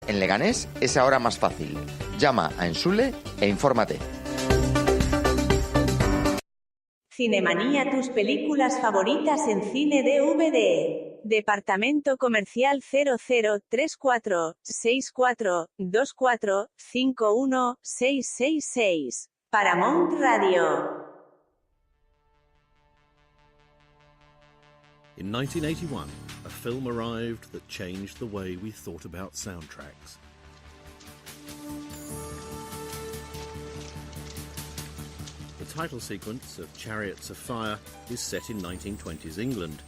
En Leganés es ahora más fácil. Llama a Ensule e infórmate. Cinemanía, tus películas favoritas en cine DVD. Departamento Comercial 0034 64 24 51 666. Paramount Radio. In 1981, a film arrived that changed the way we thought about soundtracks. The title sequence of Chariots of Fire is set in 1920s England,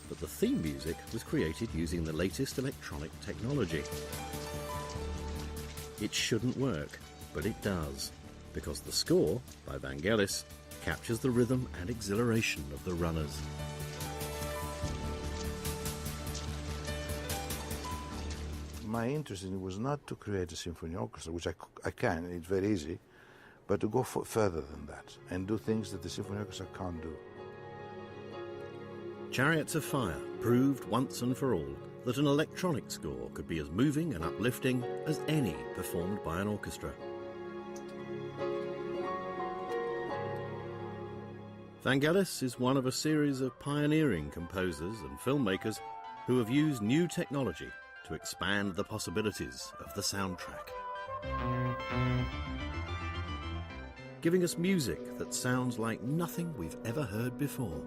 but the theme music was created using the latest electronic technology. It shouldn't work, but it does, because the score, by Vangelis, captures the rhythm and exhilaration of the runners. My interest in it was not to create a symphony orchestra, which I can, it's very easy, but to go further than that and do things that the symphony orchestra can't do. Chariots of Fire proved once and for all that an electronic score could be as moving and uplifting as any performed by an orchestra. Vangelis is one of a series of pioneering composers and filmmakers who have used new technology to expand the possibilities of the soundtrack, giving us music that sounds like nothing we've ever heard before.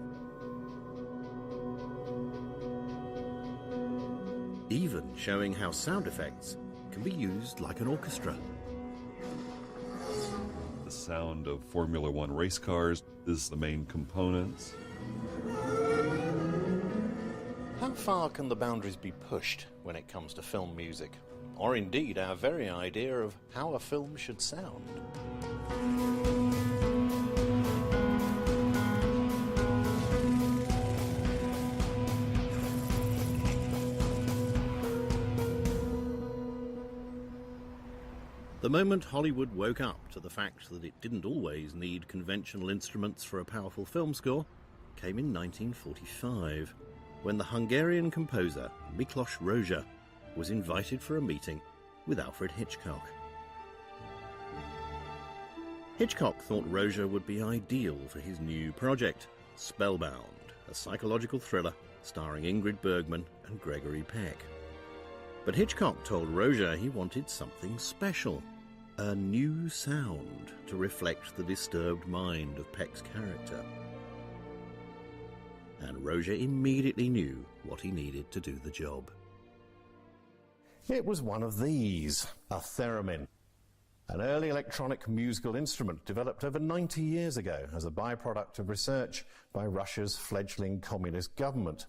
Even showing how sound effects can be used like an orchestra. The sound of Formula One race cars is the main components. How far can the boundaries be pushed when it comes to film music? Or indeed our very idea of how a film should sound? The moment Hollywood woke up to the fact that it didn't always need conventional instruments for a powerful film score came in 1945, when the Hungarian composer Miklos Rozsa was invited for a meeting with Alfred Hitchcock. Hitchcock thought Rozsa would be ideal for his new project, Spellbound, a psychological thriller starring Ingrid Bergman and Gregory Peck. But Hitchcock told Rozsa he wanted something special, a new sound to reflect the disturbed mind of Peck's character. And Rozsa immediately knew what he needed to do the job. It was one of these, a theremin, an early electronic musical instrument developed over 90 years ago as a byproduct of research by Russia's fledgling communist government,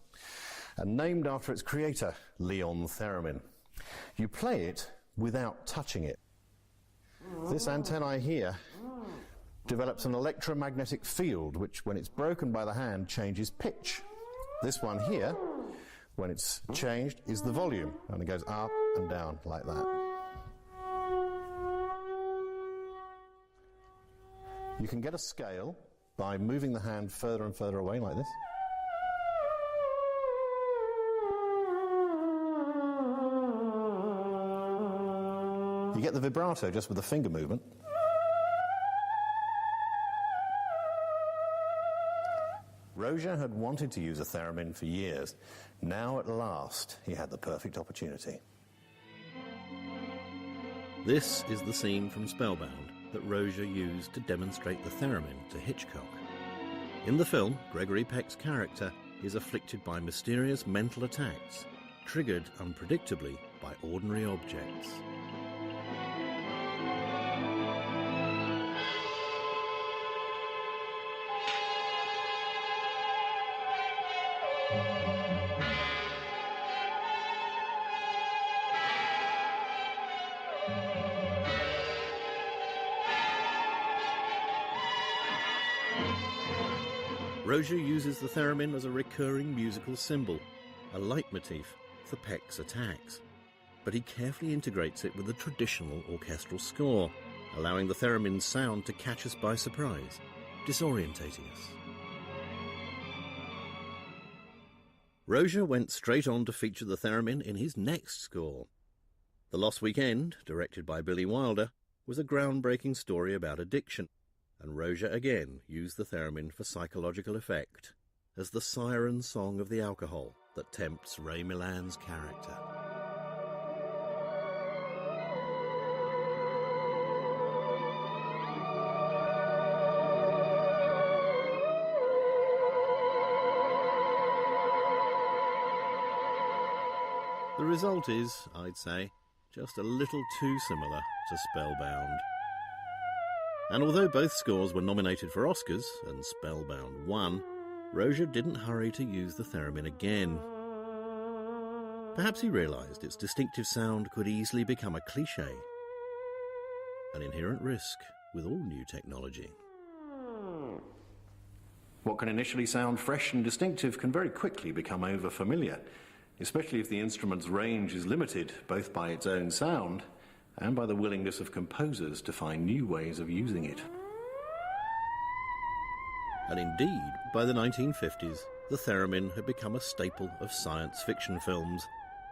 and named after its creator, Leon Theremin. You play it without touching it. This antennae here develops an electromagnetic field which, when it's broken by the hand, changes pitch. This one here, when it's changed, is the volume, and it goes up and down like that. You can get a scale by moving the hand further and further away like this. You get the vibrato just with the finger movement. Rozsa had wanted to use a theremin for years. Now, at last, he had the perfect opportunity. This is the scene from Spellbound that Rozsa used to demonstrate the theremin to Hitchcock. In the film, Gregory Peck's character is afflicted by mysterious mental attacks, triggered unpredictably by ordinary objects. Rozsa uses the theremin as a recurring musical symbol, a leitmotif for Peck's attacks. But he carefully integrates it with the traditional orchestral score, allowing the theremin's sound to catch us by surprise, disorientating us. Rozsa went straight on to feature the theremin in his next score. The Lost Weekend, directed by Billy Wilder, was a groundbreaking story about addiction, and Roger again used the theremin for psychological effect, as the siren song of the alcohol that tempts Ray Milland's character. The result is, I'd say, just a little too similar to Spellbound. And although both scores were nominated for Oscars, and Spellbound won, Roger didn't hurry to use the theremin again. Perhaps he realised its distinctive sound could easily become a cliché, an inherent risk with all new technology. What can initially sound fresh and distinctive can very quickly become over-familiar, especially if the instrument's range is limited both by its own sound and by the willingness of composers to find new ways of using it. And indeed, by the 1950s, the theremin had become a staple of science fiction films,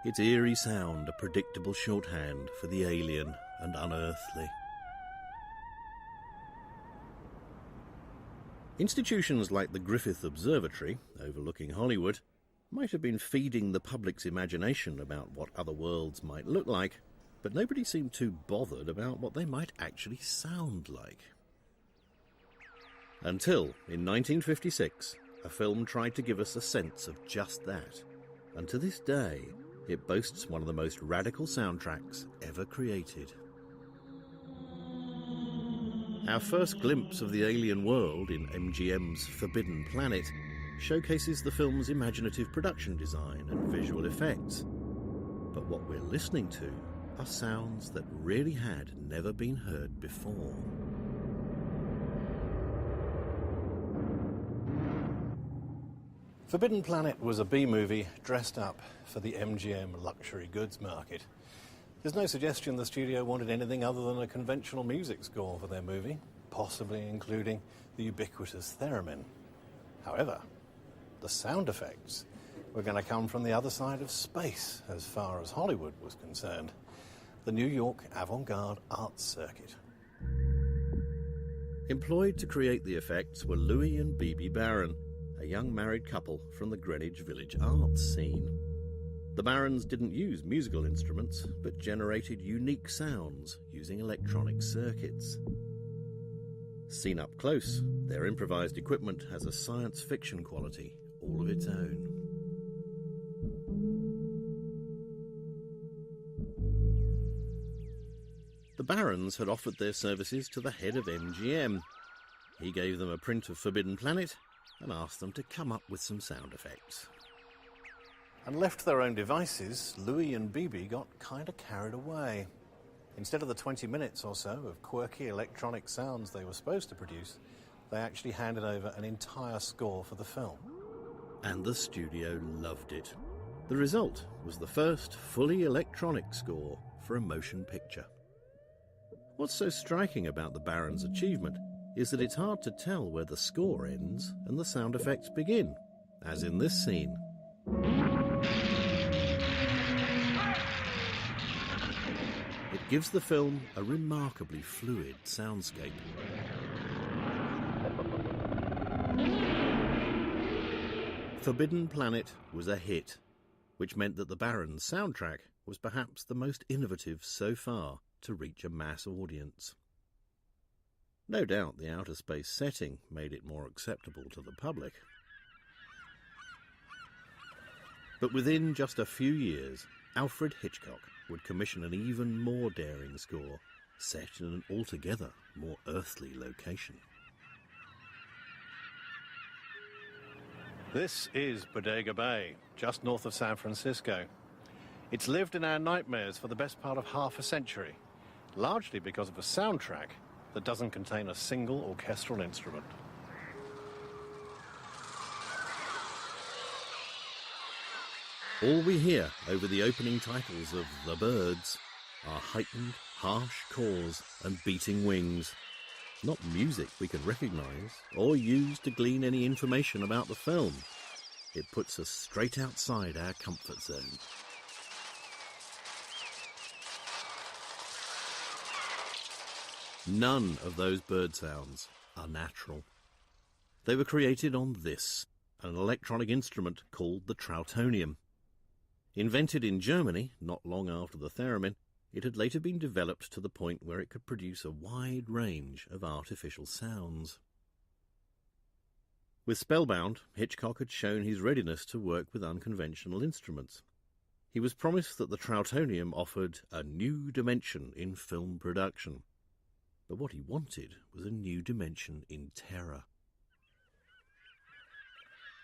its eerie sound a predictable shorthand for the alien and unearthly. Institutions like the Griffith Observatory, overlooking Hollywood, might have been feeding the public's imagination about what other worlds might look like, but nobody seemed too bothered about what they might actually sound like. Until, in 1956, a film tried to give us a sense of just that, and to this day, it boasts one of the most radical soundtracks ever created. Our first glimpse of the alien world in MGM's Forbidden Planet showcases the film's imaginative production design and visual effects. But what we're listening to are sounds that really had never been heard before. Forbidden Planet was a B-movie dressed up for the MGM luxury goods market. There's no suggestion the studio wanted anything other than a conventional music score for their movie, possibly including the ubiquitous theremin. However, the sound effects were going to come from the other side of space as far as Hollywood was concerned, the New York avant-garde arts circuit. Employed to create the effects were Louis and Bibi Barron, a young married couple from the Greenwich Village arts scene. The Barrons didn't use musical instruments, but generated unique sounds using electronic circuits. Seen up close, their improvised equipment has a science fiction quality all of its own. The Barrons had offered their services to the head of MGM. He gave them a print of Forbidden Planet and asked them to come up with some sound effects. And left to their own devices, Louis and Bibi got kind of carried away. Instead of the 20 minutes or so of quirky electronic sounds they were supposed to produce, they actually handed over an entire score for the film. And the studio loved it. The result was the first fully electronic score for a motion picture. What's so striking about the Barrons' achievement is that it's hard to tell where the score ends and the sound effects begin, as in this scene. It gives the film a remarkably fluid soundscape. Forbidden Planet was a hit, which meant that the Barrons' soundtrack was perhaps the most innovative so far to reach a mass audience. No doubt the outer space setting made it more acceptable to the public. But within just a few years, Alfred Hitchcock would commission an even more daring score, set in an altogether more earthly location. This is Bodega Bay, just north of San Francisco. It's lived in our nightmares for the best part of half a century, largely because of a soundtrack that doesn't contain a single orchestral instrument. All we hear over the opening titles of The Birds are heightened, harsh calls and beating wings. Not music we can recognise or use to glean any information about the film. It puts us straight outside our comfort zone. None of those bird sounds are natural. They were created on this, an electronic instrument called the trautonium. Invented in Germany not long after the theremin, it had later been developed to the point where it could produce a wide range of artificial sounds. With Spellbound, Hitchcock had shown his readiness to work with unconventional instruments. He was promised that the trautonium offered a new dimension in film production. But what he wanted was a new dimension in terror.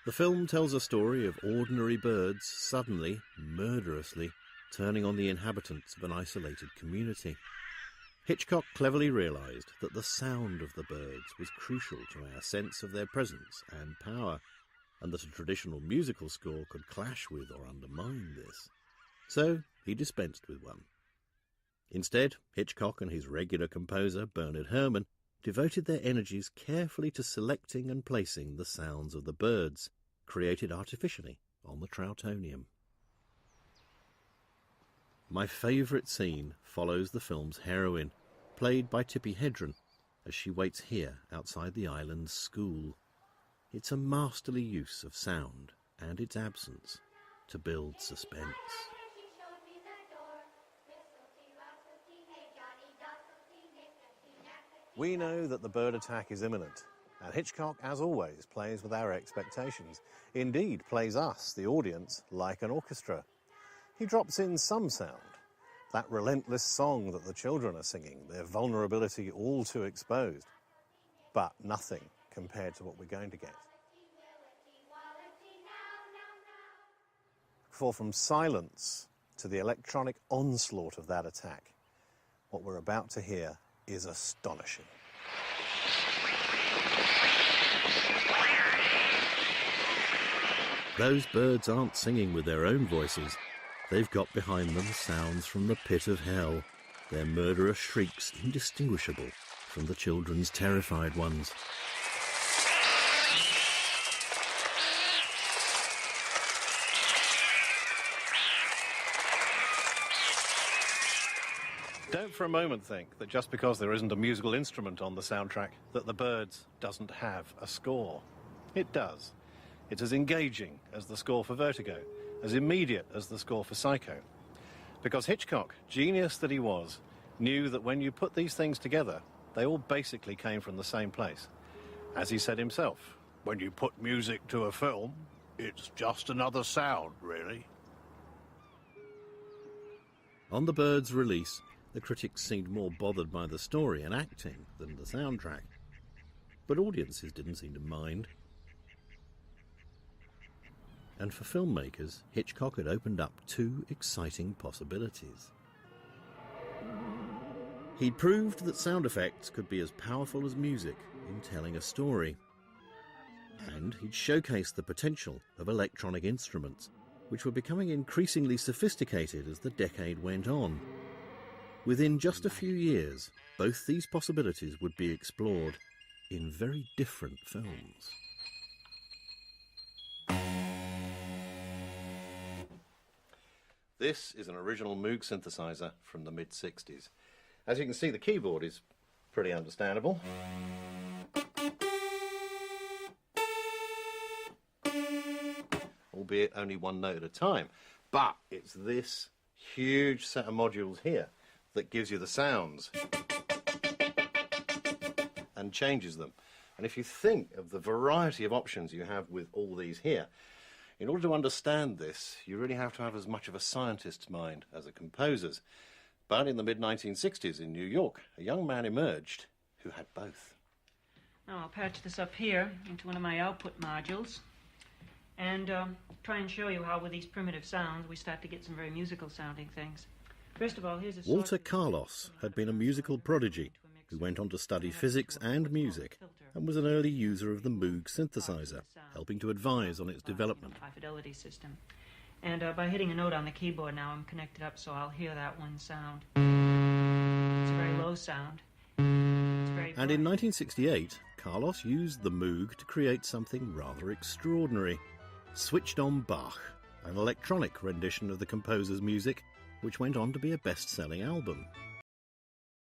The film tells a story of ordinary birds suddenly, murderously, turning on the inhabitants of an isolated community. Hitchcock cleverly realised that the sound of the birds was crucial to our sense of their presence and power, and that a traditional musical score could clash with or undermine this. So he dispensed with one. Instead, Hitchcock and his regular composer, Bernard Herrmann, devoted their energies carefully to selecting and placing the sounds of the birds, created artificially on the trautonium. My favourite scene follows the film's heroine, played by Tippi Hedren, as she waits here outside the island's school. It's a masterly use of sound and its absence to build suspense. We know that the bird attack is imminent, and Hitchcock, as always, plays with our expectations. Indeed, plays us, the audience, like an orchestra. He drops in some sound, that relentless song that the children are singing, their vulnerability all too exposed. But nothing compared to what we're going to get. For from silence to the electronic onslaught of that attack, what we're about to hear is astonishing. Those birds aren't singing with their own voices. They've got behind them sounds from the pit of hell, their murderous shrieks indistinguishable from the children's terrified ones. Don't for a moment think that just because there isn't a musical instrument on the soundtrack, that The Birds doesn't have a score. It does. It's as engaging as the score for Vertigo, as immediate as the score for Psycho. Because Hitchcock, genius that he was, knew that when you put these things together, they all basically came from the same place. As he said himself, when you put music to a film, it's just another sound, really. On The Birds' release, the critics seemed more bothered by the story and acting than the soundtrack. But audiences didn't seem to mind. And for filmmakers, Hitchcock had opened up two exciting possibilities. He'd proved that sound effects could be as powerful as music in telling a story. And he'd showcased the potential of electronic instruments, which were becoming increasingly sophisticated as the decade went on. Within just a few years, both these possibilities would be explored in very different films. This is an original Moog synthesizer from the mid-60s. As you can see, the keyboard is pretty understandable. Albeit only one note at a time. But it's this huge set of modules here that gives you the sounds and changes them. And if you think of the variety of options you have with all these here, in order to understand this, you really have to have as much of a scientist's mind as a composer's. But in the mid-1960s in New York, a young man emerged who had both. Now I'll patch this up here into one of my output modules and try and show you how with these primitive sounds we start to get some very musical sounding things. First of all, here's a Walter Carlos had been a musical prodigy who went on to study physics and music and was an early user of the Moog synthesizer, helping to advise on its development. High fidelity system. And by hitting a note on the keyboard now, I'm connected up so I'll hear that one sound. It's a very low sound. It's very And in 1968, Carlos used the Moog to create something rather extraordinary. Switched on Bach, an electronic rendition of the composer's music, which went on to be a best-selling album.